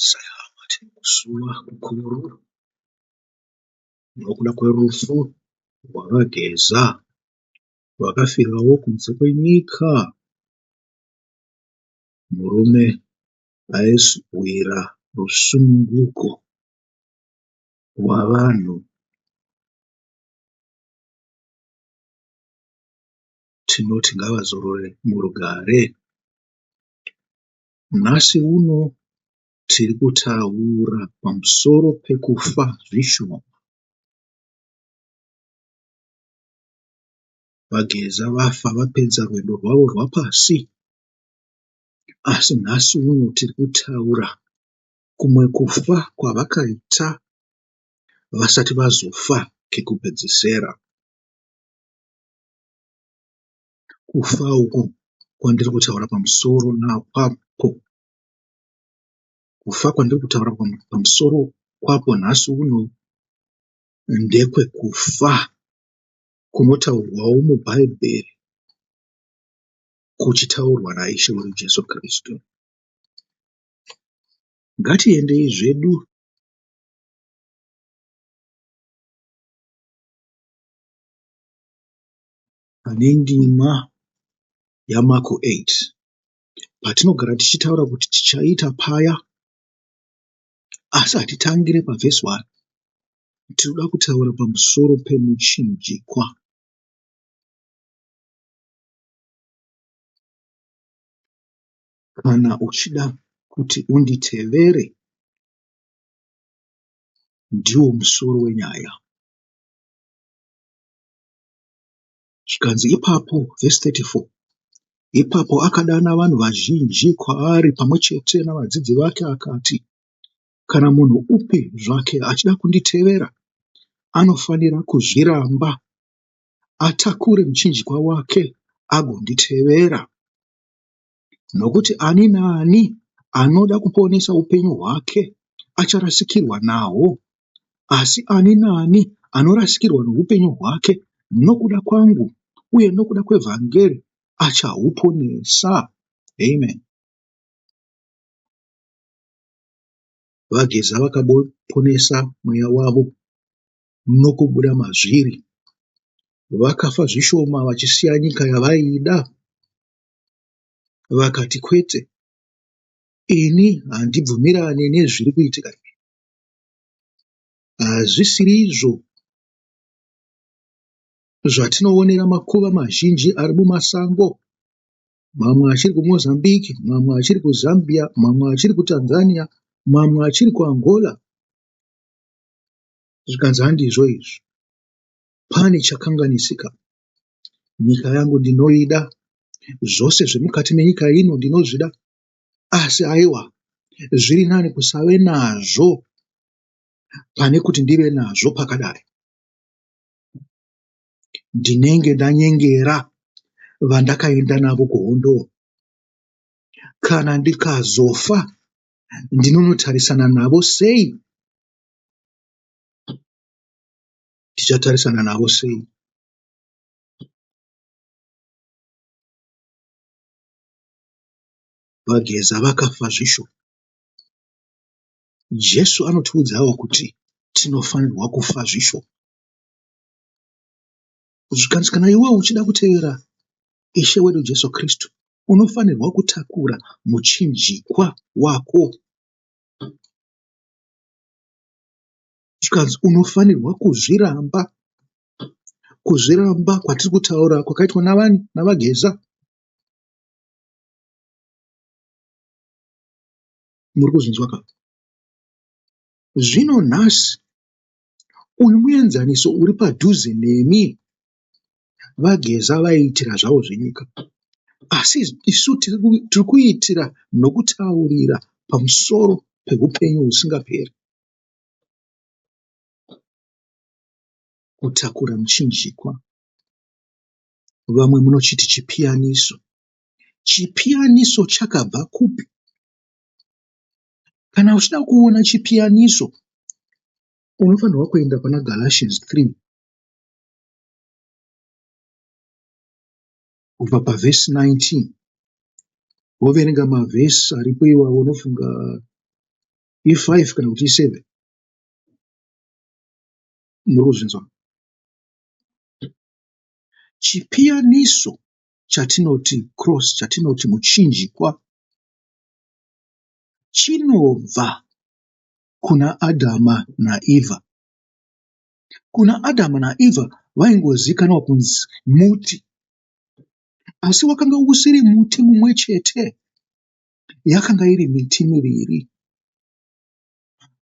Salama tinokusuwa kukuru nokuda kwerufu rwavageza rwakafirawo kunze kwenyika. Murume aizowira rusununguko rwavanhu. Tinoti ngavazorore murugare. Nhasi uno tiri kutaura pamusoro pekufa zvishoma. Vageza vafa vapedza rwendo rwavo rwapasi. Asi nhasi uno tiri kutaura kumwe kufa kwavakaita vasati vazofa kekupedzisira. Kufa uku kwandiri kutaura pamusoro nakwapo, kufa kwandiri kutaura pamusoro kwapo nhasi uno ndekwekufa kunotaurwawo mubhaibheri kuchitaurwa naIshe wedu Jesu Kristu. Ngatiendei zvedu pane ndima yaMako 8 patinogara tichitaura kuti tichaita paya, asi hatitangire pavhesi 1. Tinoda kutaura pamusoro pemuchinjikwa. Kana uchida kuti unditevere, ndiwo musoro wenyaya. Zvikanzi ipapo, vhesi 34, ipapo akadana vanhu vazhinji kwaari pamwe chete navadzidzi vake akati, kana munhu upi zvake achida kunditevera, anofanira kuzviramba, atakure muchinjikwa wake agonditevera. Nokuti ani naani anoda kuponesa upenyu hwake acharasikirwa nahwo, asi ani naani anorasikirwa noupenyu hwake nokuda kwangu uye nokuda kwevhangeri achahuponesa. Amen. Vageza vakaponesa mweya wavo nokubuda mazviri. Vakafa zvishoma vachisiya nyika yavaida. Vakati kwete, ini handibvumirane nezviri kuitika. Hazvisiri izvo zvatinoonera makuva mazhinji ari mumasango, mamwe achiri kuMozambique, mamwe achiri kuZambia, mamwe achiri kuTanzania, mamwe achiri kuAngola. Zvikanzi handizvo izvi, pane chakanganisika. Nyika yangu ndinoida, zvose zvemukati menyika ino ndinozvida, asi aiwa, zviri nani kusave nazvo pane kuti ndive nazvo pakadai. Ndinenge ndanyengera vandakaenda navo kuhondo. Kana ndikazofa, ndinonotarisana navo sei? Tichatarisana navo sei? Vageza vakafa zvisho. Jesu anotiudzawo kuti tinofanirwa kufa zvisho. Zvikanzi kana iwe uchida kutevera Ishe wedu Jesu Kristu, unofanirwa kutakura muchinjikwa wako. Zvikanzi unofanirwa kuzviramba. Kuzviramba kwatiri kutaura kwakaitwa navani? Navageza. Muri kuzvinzwa ka? Zvino nhasi uyu muenzaniso uri padhuze nemi. Vageza vaiitira zvavo zvenyika, asi isu tiri kuitira nokutaurira pamusoro peupenyu husingaperi. Kutakura muchinjikwa. Vamwe munochiti chipiyaniso. Chipiyaniso chakabva kupi? Kana uchida kuona chipiyaniso, unofanirwa kuenda pana Galatians 3 kubva pavhesi 19. Woverenga mavhesi aripo iwawo unofunga i5 kana kuti i7 muri kuzvinzwa. Chipiyaniso chatinoti cross, chatinoti muchinjikwa, chinobva kuna Adhama naEvha. Kuna Adhama naEvha vaingozikanwa kunzi muti, asi wakanga usiri muti mumwe chete, yakanga iri miti miviri: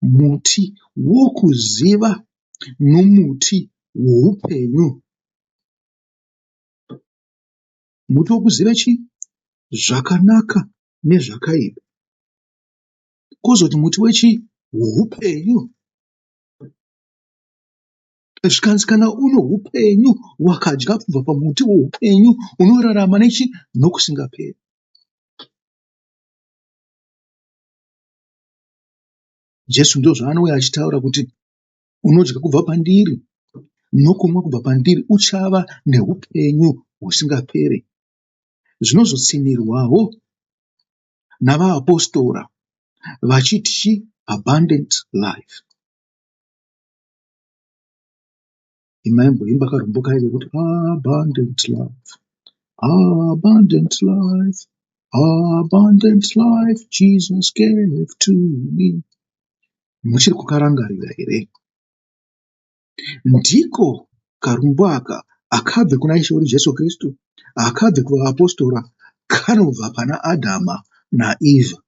muti wokuziva nomuti woupenyu. Muti wokuziva chii? Zvakanaka nezvakaipa. Kwozoti muti wechii? Woupenyu. Zvikanzi kana uno upenyu, wakadya kubva pamuti woupenyu, unorarama nechi? Nokusingaperi. Jesu ndozvaanouya achitaura kuti unodya kubva pandiri nokumwa kubva pandiri uchava neupenyu husingaperi. Zvinozotsimirwawo navaapostora vachiti abundant life. Imaimboimba karombo kaive kuti abundant life, abundant life, abundant life Jesus gave to me. Muchiri kukarangarira here? Ndiko karombo aka akabve kuna Ishe wedu Jesu Kristu, akabve kuvapostora, kanobva pana Adhama naEvha.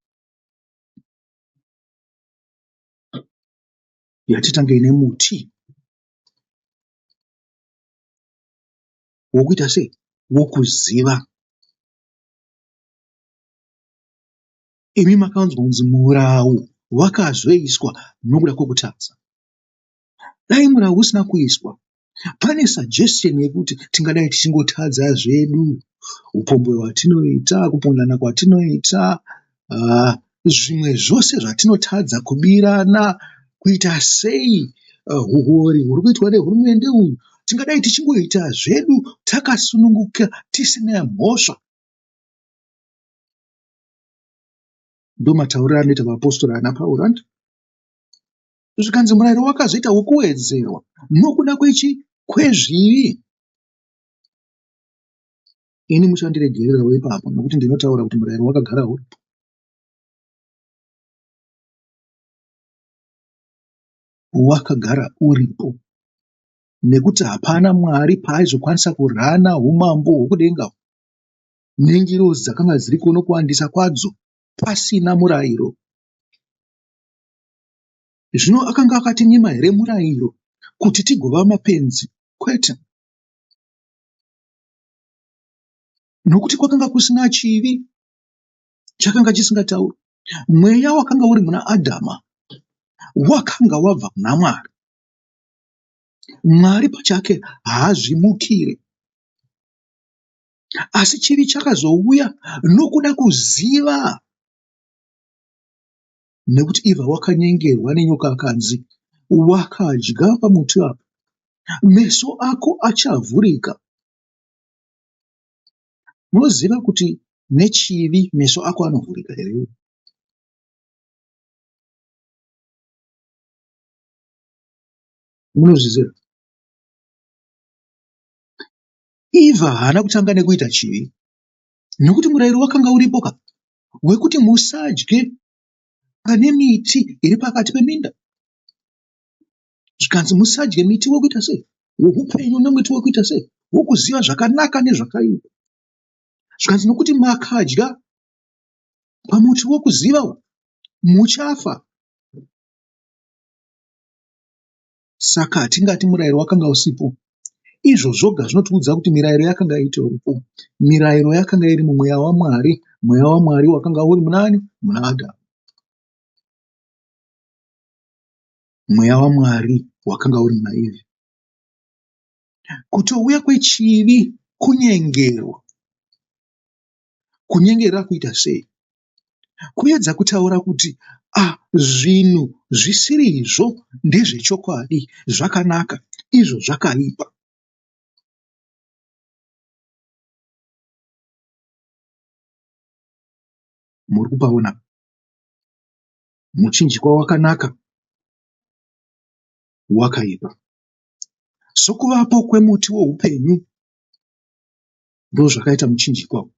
Yatitange ine muti wokuita sei? Wokuziva. Imi makanzwa kunzi murau wakazoiswa nokuda kwokutadza. Dai murau usina kuiswa, pane suggestion yekuti tingadai tichingotadza zvedu, upombwe hwatinoita, kupondana kwatinoita, zvimwe zvose zvatinotadza, kubirana, kuita sei huhori huri kuitwa nehurumende uyu, tingadai tichingoita zvedu takasununguka tisina mhosva. Ndomatauriro anoita vapostori ana Pauro. Zvikanzi murayiro wakazoita wokuwedzerwa nokuda kwechi? Kwezvivi. Ini muchandiregererawo ipapo, nokuti ndinotaura kuti murayiro wakagara uripo. Wakagara uripo nekuti hapana Mwari paaizokwanisa kurana umambo hwokudenga nengirozi dzakanga dziri kuno kuwandisa kwadzo pasina murayiro. Zvino akanga akatinyima here murayiro kuti tigova mapenzi? Kwete, nokuti kwakanga kusina chivi chakanga chisingatauri. Mweya wakanga uri muna Adhama wakanga wabva kuna Mwari. Mwari pachake haazvimukire, asi chivi chakazouya nokuda kuziva, nekuti Evha wakanyengerwa nenyoka akanzi, wakadya pamuti apa, meso ako achavhurika. Munoziva kuti nechivi meso ako anovhurika here? Munozviziva? Evha haana kutanga nekuita chivi, nokuti murayiro wakanga uripo wekuti musadye pane miti iri pakati peminda. Zvikanzi musadye miti wokuita sei? Woupenyu nemuti wokuita sei? Wokuziva zvakanaka nezvakaipa. Zvikanzi nokuti makadya pamuti wokuziva muchafa. Saka hatingati murayiro wakanga usipo. Izvo zvoga zvinotiudza kuti mirayiro yakanga itoripo. Mirayiro yakanga iri mumweya waMwari. Mweya waMwari wakanga uri munani? Muna Adhamu. Mweya waMwari wakanga uri muna Evha. Kutouya kwechivi, kunyengerwa. Kunyengerera kuita sei? Kuedza kutaura kuti zvinhu zvisirizvo ndezvechokwadi, zvakanaka, izvo zvakaipa. Muri kupaona? muchinjikwa wakanaka, wakaipa. Sokuvapo kwemuti woupenyu ndozvakaita muchinjikwa.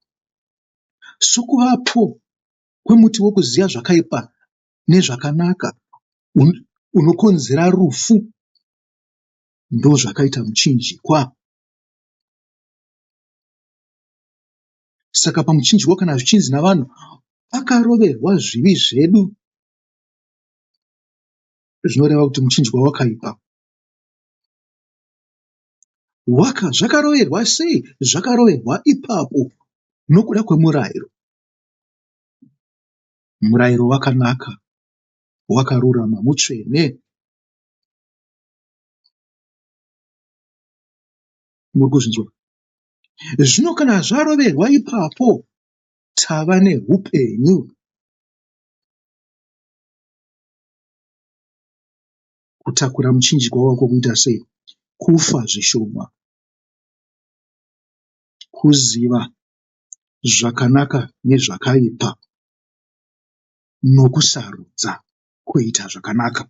Sokuvapo kwemuti wokuziva zvakaipa nezvakanaka unokonzera rufu ndozvakaita muchinjikwa. Saka pamuchinjikwa kana zvichinzi navanhu pakaroverwa zvivi zvedu, zvinoreva kuti muchinjikwa wakaipa. Zvakaroverwa sei? Zvakaroverwa ipapo nokuda kwemurayiro. Murayiro wakanaka, wakarurama, mutsvene. Muri kuzvinzwa? Zvino kana zvaroverwa ipapo, tava neupenyu. Kutakura muchinjikwa wako kuita sei? Kufa zvishoma, kuziva zvakanaka nezvakaipa, nokusarudza kuita zvakanaka.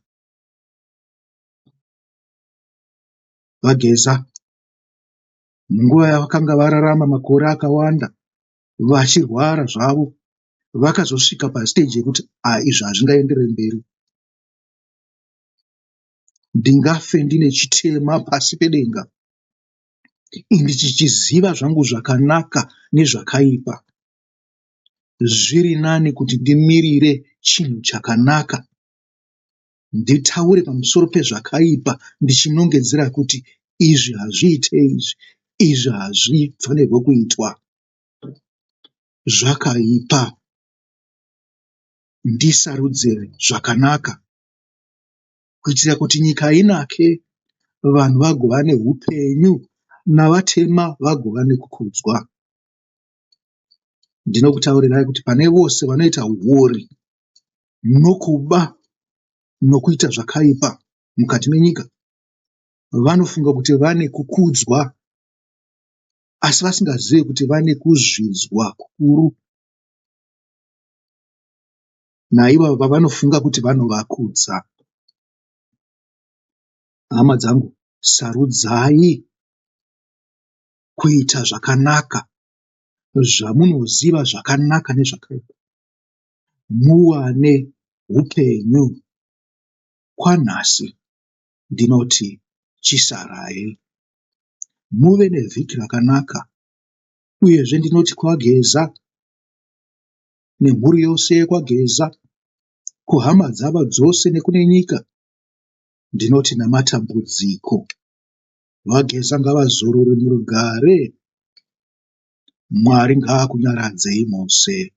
Vageza munguva yavakanga vararama makore akawanda vachirwara zvavo, vakazosvika pasiteji yekuti izvi hazvingaendereri mberi. Ndingafe ndine chitema pasi pedenga ndichiziva zvangu zvakanaka nezvakaipa. Zviri nani kuti ndimirire chinhu chakanaka, nditaure pamusoro pezvakaipa ndichinongedzera kuti izvi hazviitei, izvi hazvifanirwe kuitwa, zvakaipa. Ndisarudze zvakanaka kuitira kuti nyika inake, vanhu vagova neupenyu, navatema vagova nekukudzwa. Ndinokutaurirai kuti pane vose vanoita huori nokuba nokuita zvakaipa mukati menyika, vanofunga kuti vane kukudzwa, asi vasingazivi kuti vane kuzvidzwa kukuru naivavo vavanofunga kuti vanovakudza. Hama dzangu, sarudzai kuita zvakanaka, zvamunoziva zvakanaka nezvakaipa, muwane upenyu. Kwanhasi ndinoti chisarai, muve nevhiki rakanaka. Uyezve ndinoti kwaGeza nemhuri yose yekwaGeza, kuhama dzavo dzose nekune nyika, ndinoti namatambudziko. VaGeza ngavazorore murugare. Mwari ngaakunyaradzei mose.